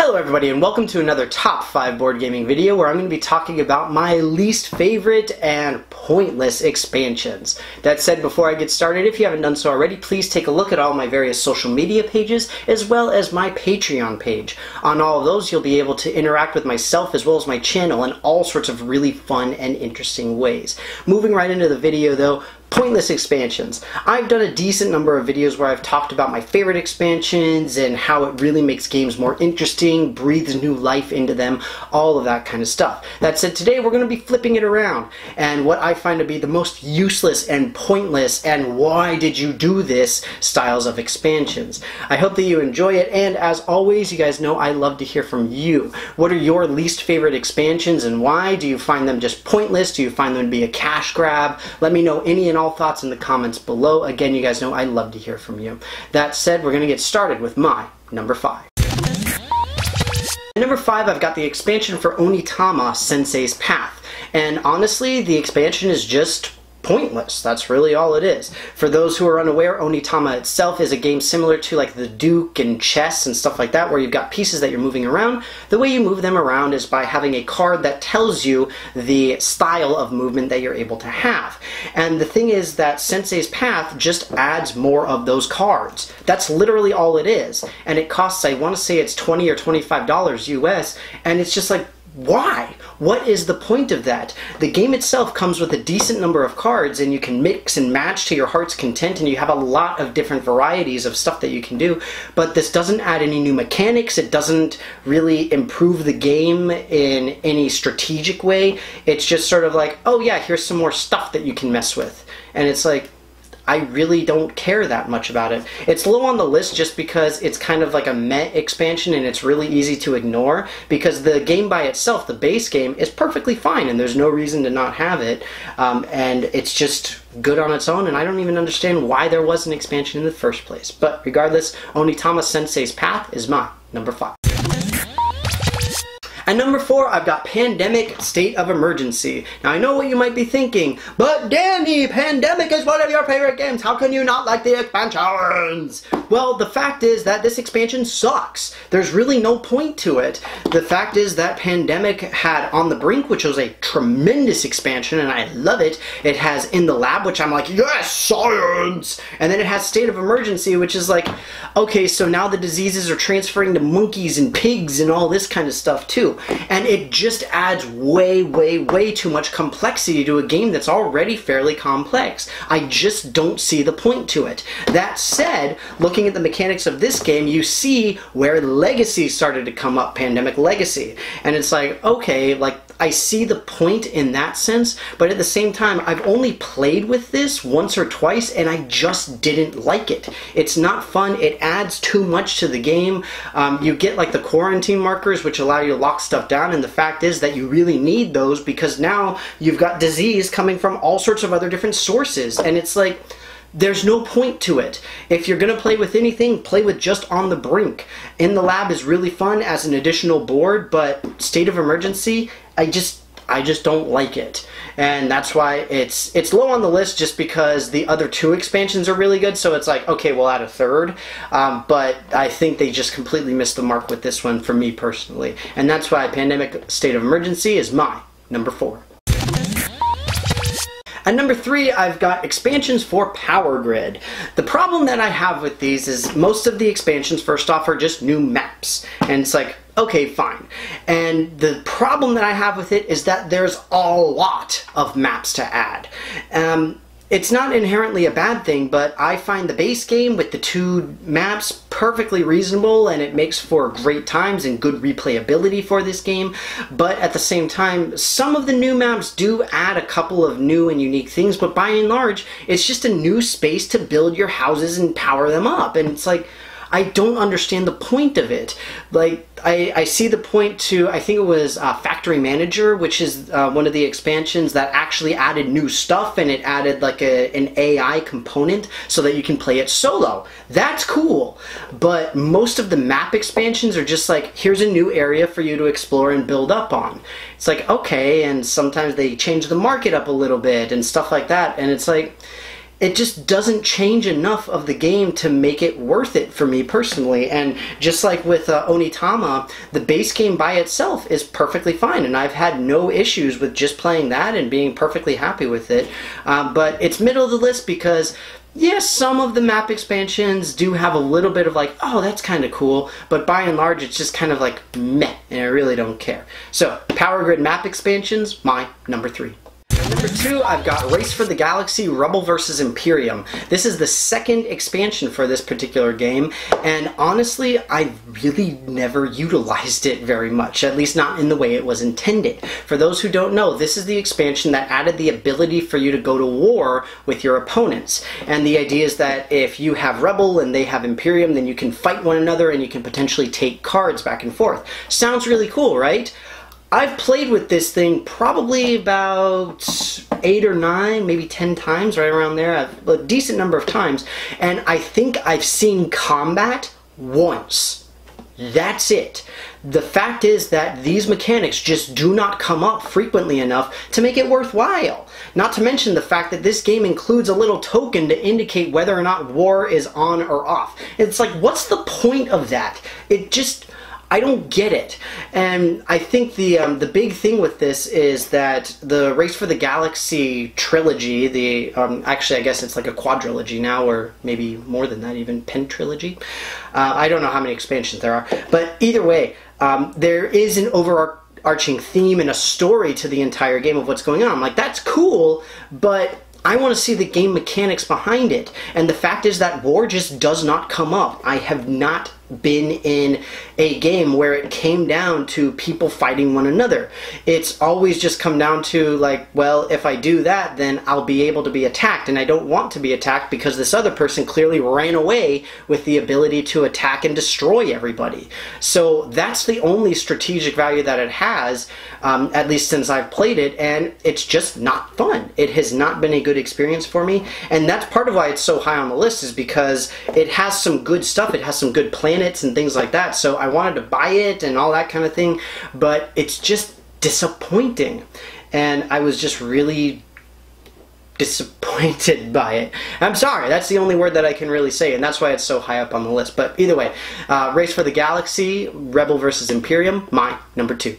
Hello everybody and welcome to another top 5 board gaming video where I'm going to be talking about my least favorite and pointless expansions. That said, before I get started, if you haven't done so already, please take a look at all my various social media pages as well as my Patreon page. On all of those you'll be able to interact with myself as well as my channel in all sorts of really fun and interesting ways. Moving right into the video though, pointless expansions. I've done a decent number of videos where I've talked about my favorite expansions and how it really makes games more interesting, breathes new life into them, all of that kind of stuff. That said, today we're going to be flipping it around and what I find to be the most useless and pointless and why did you do this styles of expansions. I hope that you enjoy it, and as always, you guys know I love to hear from you. What are your least favorite expansions and why? Do you find them just pointless? Do you find them to be a cash grab? Let me know any and all thoughts in the comments below. Again, you guys know I love to hear from you. That said, we're going to get started with my number 5. At number 5, I've got the expansion for Onitama Sensei's Path. And honestly, the expansion is just pointless. That's really all it is. For those who are unaware, Onitama itself is a game similar to like the Duke and chess and stuff like that, where you've got pieces that you're moving around. The way you move them around is by having a card that tells you the style of movement that you're able to have. And the thing is that Sensei's Path just adds more of those cards. That's literally all it is. And it costs, I want to say it's $20 or $25 US, and it's just like, why? What is the point of that? The game itself comes with a decent number of cards and you can mix and match to your heart's content, and you have a lot of different varieties of stuff that you can do, but this doesn't add any new mechanics. It doesn't really improve the game in any strategic way. It's just sort of like, oh yeah, here's some more stuff that you can mess with. And it's like, I really don't care that much about it. It's low on the list just because it's kind of like a meh expansion and it's really easy to ignore, because the game by itself, the base game, is perfectly fine and there's no reason to not have it, and it's just good on its own, and I don't even understand why there was an expansion in the first place. But regardless, Onitama Sensei's Path is my number 5. At number 4, I've got Pandemic State of Emergency. Now I know what you might be thinking, but Danny, Pandemic is one of your favorite games. How can you not like the expansions? Well, the fact is that this expansion sucks. There's really no point to it. The fact is that Pandemic had On the Brink, which was a tremendous expansion, and I love it. It has In the Lab, which I'm like, yes, science! And then it has State of Emergency, which is like, okay, so now the diseases are transferring to monkeys and pigs and all this kind of stuff too. And it just adds way, way, way too much complexity to a game that's already fairly complex. I just don't see the point to it. That said, looking at the mechanics of this game, you see where Legacy started to come up, Pandemic Legacy. And it's like, okay, like, I see the point in that sense, but at the same time, I've only played with this once or twice, and I just didn't like it. It's not fun. It adds too much to the game. You get like the quarantine markers, which allow you to lock stuff down, and the fact is that you really need those because now you've got disease coming from all sorts of other different sources, and it's like, there's no point to it. If you're going to play with anything, play with just On the Brink. In the Lab is really fun as an additional board, but State of Emergency, I just don't like it. And that's why it's low on the list, just because the other 2 expansions are really good, so it's like, okay, we'll add a third. But I think they just completely missed the mark with this one for me personally. And that's why Pandemic State of Emergency is my number 4. At number 3, I've got expansions for Power Grid. The problem that I have with these is most of the expansions, first off, are just new maps. And it's like, okay, fine. And the problem that I have with it is that there's a lot of maps to add. It's not inherently a bad thing, but I find the base game with the 2 maps perfectly reasonable, and it makes for great times and good replayability for this game. But at the same time, some of the new maps do add a couple of new and unique things, but by and large, it's just a new space to build your houses and power them up. And it's like, I don't understand the point of it. Like, I see the point to, I think it was Factory Manager, which is one of the expansions that actually added new stuff, and it added like an AI component so that you can play it solo. That's cool. But most of the map expansions are just like, here's a new area for you to explore and build up on. It's like, okay, and sometimes they change the market up a little bit and stuff like that, and it's like, it just doesn't change enough of the game to make it worth it for me personally. And just like with Onitama, the base game by itself is perfectly fine, and I've had no issues with just playing that and being perfectly happy with it. But it's middle of the list because yes, some of the map expansions do have a little bit of like, oh, that's kind of cool, but by and large it's just kind of like meh, and I really don't care. So, Power Grid map expansions, my number 3. Number 2, I've got Race for the Galaxy Rebel vs. Imperium. This is the second expansion for this particular game, and honestly, I really never utilized it very much, at least not in the way it was intended. For those who don't know, this is the expansion that added the ability for you to go to war with your opponents. And the idea is that if you have Rebel and they have Imperium, then you can fight one another and you can potentially take cards back and forth. Sounds really cool, right? I've played with this thing probably about 8 or 9, maybe 10 times, right around there, a decent number of times, and I think I've seen combat once. That's it. The fact is that these mechanics just do not come up frequently enough to make it worthwhile. Not to mention the fact that this game includes a little token to indicate whether or not war is on or off. It's like, what's the point of that? It just, I don't get it. And I think the big thing with this is that the Race for the Galaxy trilogy, actually I guess it's like a quadrilogy now, or maybe more than that, even pentrilogy. I don't know how many expansions there are, but either way, there is an overarching theme and a story to the entire game of what's going on. I'm like, that's cool, but I want to see the game mechanics behind it. And the fact is that war just does not come up. I have not been in a game where it came down to people fighting one another. It's always just come down to like, well, if I do that, then I'll be able to be attacked, and I don't want to be attacked because this other person clearly ran away with the ability to attack and destroy everybody. So that's the only strategic value that it has, at least since I've played it, and it's just not fun. It has not been a good experience for me, and that's part of why it's so high on the list, is because it has some good stuff. It has some good planets and things like that, so I wanted to buy it and all that kind of thing, but it's just disappointing, and I was just really disappointed by it. I'm sorry, that's the only word that I can really say, and that's why it's so high up on the list. But either way, Race for the Galaxy, Rebel vs. Imperium, my number 2.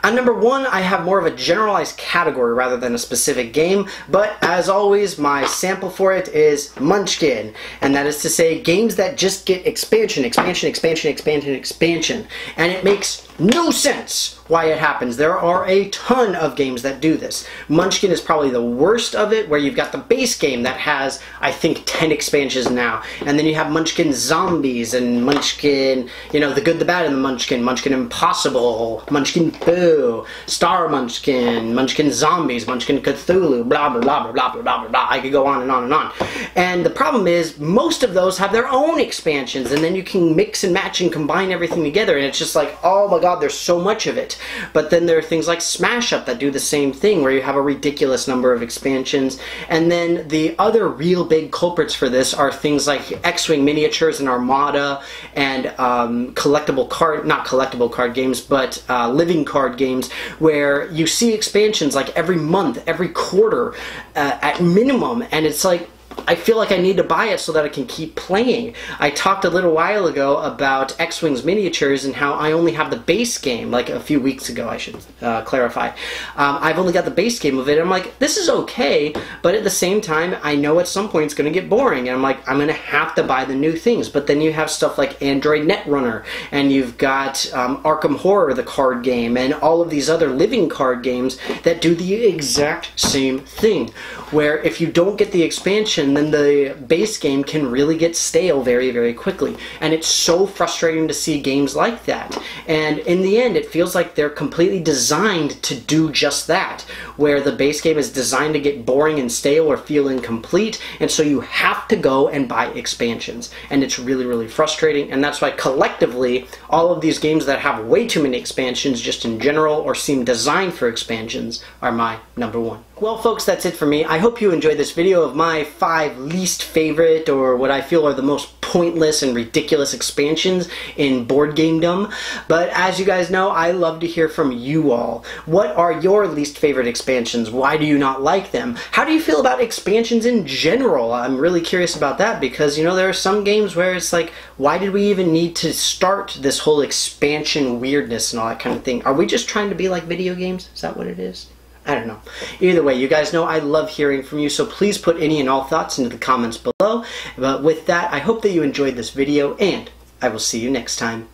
At number 1, I have more of a generalized category rather than a specific game, but as always, my sample for it is Munchkin, and that is to say games that just get expansion, expansion, expansion, expansion, expansion, and it makes no sense why it happens. There are a ton of games that do this. Munchkin is probably the worst of it, where you've got the base game that has, I think, 10 expansions now, and then you have Munchkin Zombies, and Munchkin, you know, the good, the bad, and the Munchkin, Munchkin Impossible, Munchkin Boo, Star Munchkin, Munchkin Zombies, Munchkin Cthulhu, blah, blah, blah, blah, blah, blah, blah, blah. I could go on and on and on. And the problem is, most of those have their own expansions, and then you can mix and match and combine everything together, and it's just like, oh my god, there's so much of it. But then there are things like Smash Up that do the same thing, where you have a ridiculous number of expansions. And then the other real big culprits for this are things like X-Wing miniatures and Armada, and not collectible card games, but living card games, where you see expansions like every month, every quarter, at minimum, and it's like, I feel like I need to buy it so that I can keep playing. I talked a little while ago about X-Wing's miniatures and how I only have the base game, like a few weeks ago I should clarify. I've only got the base game of it, and I'm like, this is okay, but at the same time, I know at some point it's going to get boring, and I'm like, I'm going to have to buy the new things. But then you have stuff like Android Netrunner, and you've got Arkham Horror, the card game, and all of these other living card games that do the exact same thing, where if you don't get the expansion, then the base game can really get stale very, very quickly. And it's so frustrating to see games like that. And in the end, it feels like they're completely designed to do just that, where the base game is designed to get boring and stale or feel incomplete, and so you have to go and buy expansions. And it's really, really frustrating, and that's why collectively, all of these games that have way too many expansions just in general, or seem designed for expansions, are my number 1. Well, folks, that's it for me. I hope you enjoyed this video of my 5 least favorite, or what I feel are the most pointless and ridiculous expansions in board gamedom. But as you guys know, I love to hear from you all. What are your least favorite expansions? Why do you not like them? How do you feel about expansions in general? I'm really curious about that because, you know, there are some games where it's like, why did we even need to start this whole expansion weirdness and all that kind of thing? Are we just trying to be like video games? Is that what it is? I don't know. Either way, you guys know I love hearing from you, so please put any and all thoughts into the comments below. But with that, I hope that you enjoyed this video, and I will see you next time.